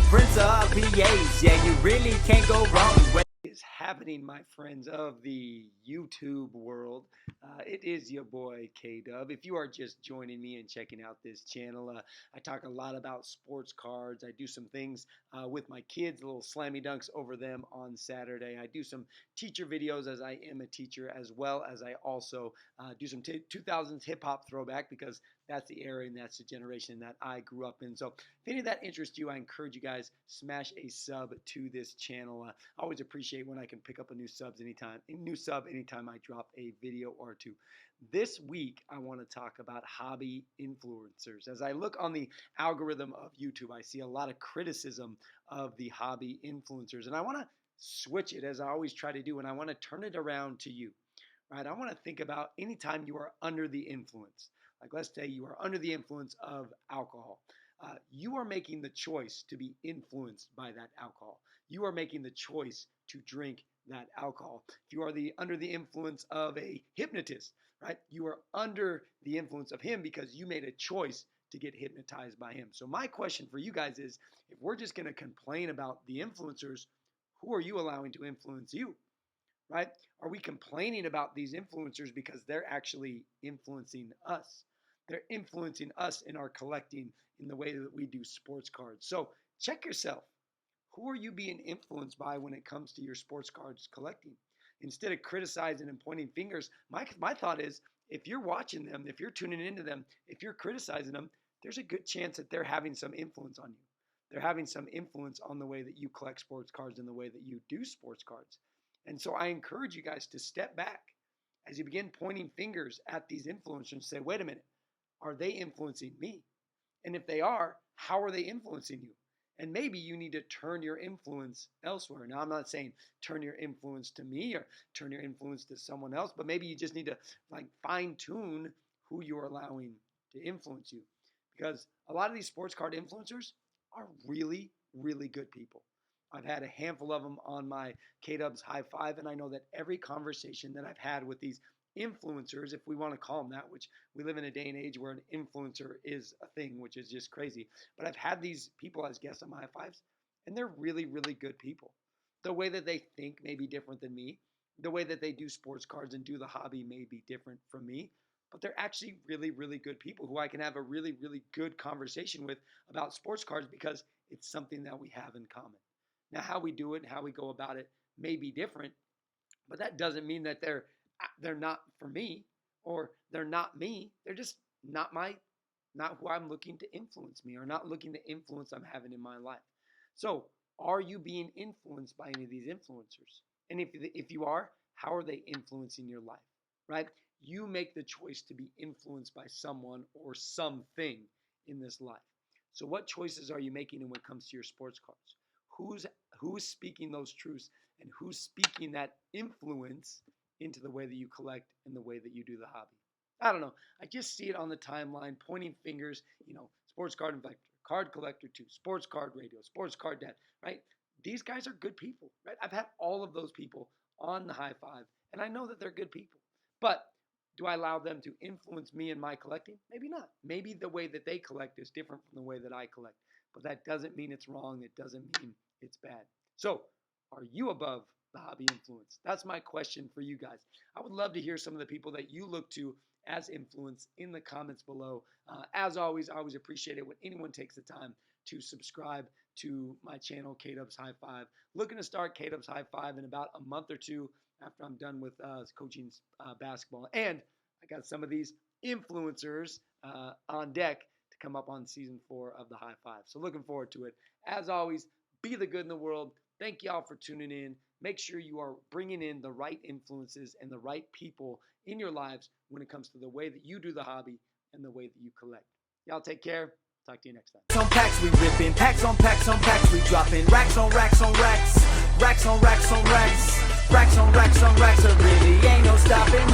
Prince of PAs, yeah, you really can't go wrong. What is happening, my friends of the YouTube world? It is your boy K-Dub. If you are just joining me and checking out this channel, I talk a lot about sports cards. I do some things with my kids, little slammy dunks over them on Saturday. I do some teacher videos as I am a teacher, as well as I also do some 2000s hip hop throwback because that's the era and that's the generation that I grew up in. So if any of that interests you, I encourage you guys, smash a sub to this channel. I always appreciate when I can pick up a new sub anytime I drop a video or two. This week, I want to talk about hobby influencers. As I look on the algorithm of YouTube, I see a lot of criticism of the hobby influencers, and I want to switch it, as I always try to do, and I want to turn it around to you. Right? I want to think about anytime you are under the influence. Like, let's say you are under the influence of alcohol. You are making the choice to be influenced by that alcohol. You are making the choice to drink that alcohol. If you are under the influence of a hypnotist, right? You are under the influence of him because you made a choice to get hypnotized by him. So my question for you guys is, if we're just going to complain about the influencers, who are you allowing to influence you? Right? Are we complaining about these influencers because they're actually influencing us? They're influencing us in our collecting in the way that we do sports cards. So check yourself. Who are you being influenced by when it comes to your sports cards collecting? Instead of criticizing and pointing fingers, my thought is, if you're watching them, if you're tuning into them, if you're criticizing them, there's a good chance that they're having some influence on you. They're having some influence on the way that you collect sports cards and the way that you do sports cards. And so I encourage you guys to step back as you begin pointing fingers at these influencers and say, wait a minute, are they influencing me? And if they are, how are they influencing you? And maybe you need to turn your influence elsewhere. Now, I'm not saying turn your influence to me or turn your influence to someone else, but maybe you just need to fine tune who you're allowing to influence you. Because a lot of these sports card influencers are really, really good people. I've had a handful of them on my K-Dubs High Five, and I know that every conversation that I've had with these influencers, if we want to call them that, which we live in a day and age where an influencer is a thing, which is just crazy. But I've had these people as guests on my High Fives, and they're really, really good people. The way that they think may be different than me. The way that they do sports cards and do the hobby may be different from me. But they're actually really, really good people who I can have a really, really good conversation with about sports cards because it's something that we have in common. Now, how we do it and how we go about it may be different, but that doesn't mean that they're not for me or they're not me. They're just not who I'm looking to influence me or not looking to influence I'm having in my life. So are you being influenced by any of these influencers? And if you are, how are they influencing your life, right? You make the choice to be influenced by someone or something in this life. So what choices are you making when it comes to your sports cards? Who's speaking those truths and who's speaking that influence into the way that you collect and the way that you do the hobby? I don't know. I just see it on the timeline, pointing fingers, sports card investor, card collector too, sports card radio, sports card dad, right? These guys are good people, right? I've had all of those people on the High Five, and I know that they're good people. But do I allow them to influence me in my collecting? Maybe not. Maybe the way that they collect is different from the way that I collect. But that doesn't mean it's wrong. It doesn't mean it's bad. So, are you above the hobby influence? That's my question for you guys. I would love to hear some of the people that you look to as influence in the comments below. As always, I always appreciate it when anyone takes the time to subscribe to my channel, K-Dubs High Five. Looking to start K-Dubs High Five in about a month or two after I'm done with coaching basketball. And I got some of these influencers on deck to come up on season 4 of the High Five. So looking forward to it. As always, be the good in the world. Thank y'all for tuning in. Make sure you are bringing in the right influences and the right people in your lives when it comes to the way that you do the hobby and the way that you collect. Y'all take care. Talk to you next time. Packs on packs we ripping, packs on packs on packs we dropping, racks on racks on racks, racks on racks on racks, racks on racks on racks, there really ain't no stopping.